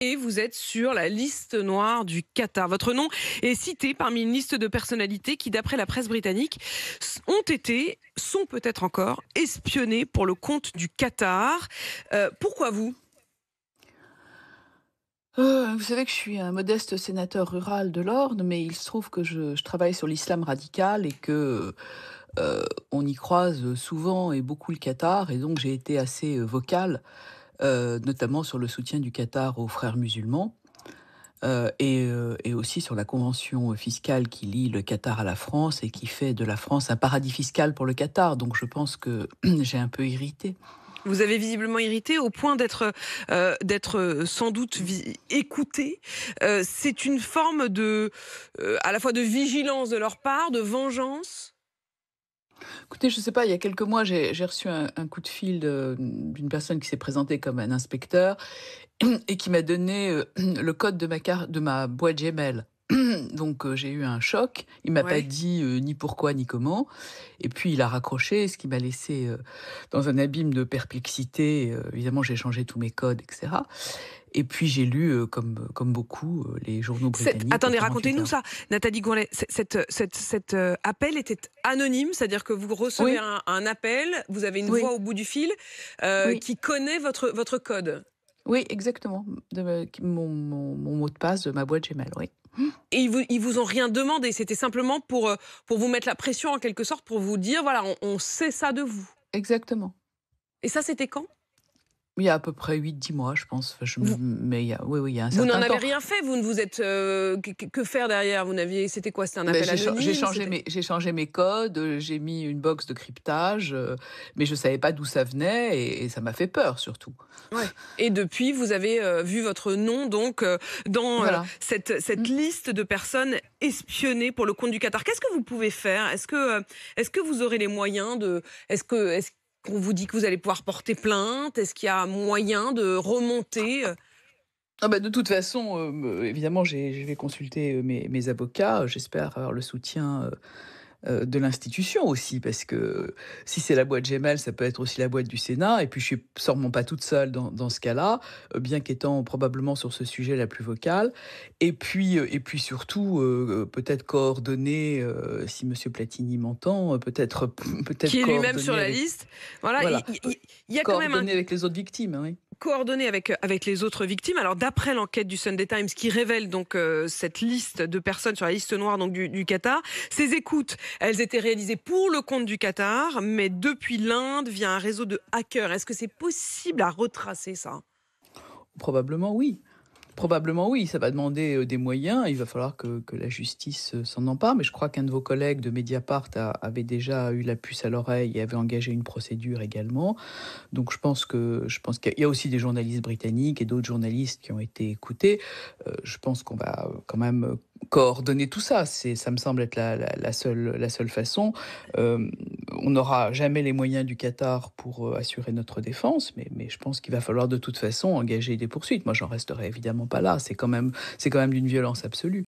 Et vous êtes sur la liste noire du Qatar. Votre nom est cité parmi une liste de personnalités qui, d'après la presse britannique, ont été, sont peut-être encore, espionnées pour le compte du Qatar. Pourquoi vous? Vous savez que je suis un modeste sénateur rural de l'Orne, mais il se trouve que je travaille sur l'islam radical et que, on y croise souvent et beaucoup le Qatar et donc j'ai été assez, vocale, notamment sur le soutien du Qatar aux frères musulmans, et aussi sur la convention, fiscale qui lie le Qatar à la France et qui fait de la France un paradis fiscal pour le Qatar. Donc je pense que j'ai un peu irrité. Vous avez visiblement irrité au point d'être sans doute écouté. C'est une forme de, à la fois de vigilance de leur part, de vengeance. Écoutez, je sais pas, il y a quelques mois, j'ai reçu un coup de fil d'une personne qui s'est présentée comme un inspecteur et qui m'a donné, le code de ma boîte Gmail. Donc j'ai eu un choc. Il m'a pas Ouais. dit, ni pourquoi ni comment et puis il a raccroché, ce qui m'a laissé dans un abîme de perplexité. Évidemment, j'ai changé tous mes codes et cetera et puis j'ai lu, comme beaucoup, les journaux britanniques Attendez, 48 racontez-nous heures. ça, Nathalie Gourlet. Appel était anonyme, c'est-à-dire que vous recevez Oui, un appel, vous avez une voix oui, au bout du fil oui. qui connaît votre code. Oui, exactement, mon mot de passe de ma boîte Gmail, oui. Et ils vous ont rien demandé, c'était simplement pour vous mettre la pression en quelque sorte, pour vous dire voilà, on sait ça de vous. Exactement. Et ça, c'était quand? Il y a à peu près 8-10 mois, je pense, enfin, je me Vous mais il y a oui, oui, il y a un vous n'en certain avez temps. rien fait, vous ne vous êtes, que faire derrière? Vous n'aviez C'était quoi? C'était un Mais appel anonyme? C'était j'ai changé mes codes, j'ai mis une box de cryptage, mais je savais pas d'où ça venait et ça m'a fait peur surtout. Ouais. Et depuis, vous avez, vu votre nom donc, dans, Voilà. cette Mmh. liste de personnes espionnées pour le compte du Qatar. Qu'est-ce que vous pouvez faire? Est-ce que vous aurez les moyens de est-ce qu'on vous dit que vous allez pouvoir porter plainte? Est-ce qu'il y a moyen de remonter? Ah bah, de toute façon, évidemment, je vais consulter, mes avocats, j'espère avoir le soutien, de l'institution aussi, parce que si c'est la boîte Gmail, ça peut être aussi la boîte du Sénat et puis je suis sûrement pas toute seule dans ce cas-là, bien qu'étant probablement sur ce sujet la plus vocale et puis surtout, peut-être coordonner, si monsieur Platini m'entend, peut-être peut-être Qui est lui-même sur coordonner la avec liste? Voilà, voilà, il y a quand même un coordonner avec les autres victimes, oui. coordonné avec les autres victimes. Alors d'après l'enquête du Sunday Times qui révèle donc cette liste de personnes sur la liste noire donc du Qatar, ces écoutes, elles étaient réalisées pour le compte du Qatar, mais depuis l'Inde via un réseau de hackers. Est-ce que c'est possible à retracer ça? Probablement oui. Probablement oui, ça va demander, des moyens. Il va falloir que la justice, s'en empare, mais je crois qu'un de vos collègues de Mediapart avait déjà eu la puce à l'oreille et avait engagé une procédure également. Donc je pense qu'il y a aussi des journalistes britanniques et d'autres journalistes qui ont été écoutés. Je pense qu'on va, quand même, coordonner tout ça. Ça me semble être la seule façon. On n'aura jamais les moyens du Qatar pour, assurer notre défense, mais je pense qu'il va falloir de toute façon engager des poursuites. Moi, j'en resterai évidemment pas là. C'est quand même d'une violence absolue.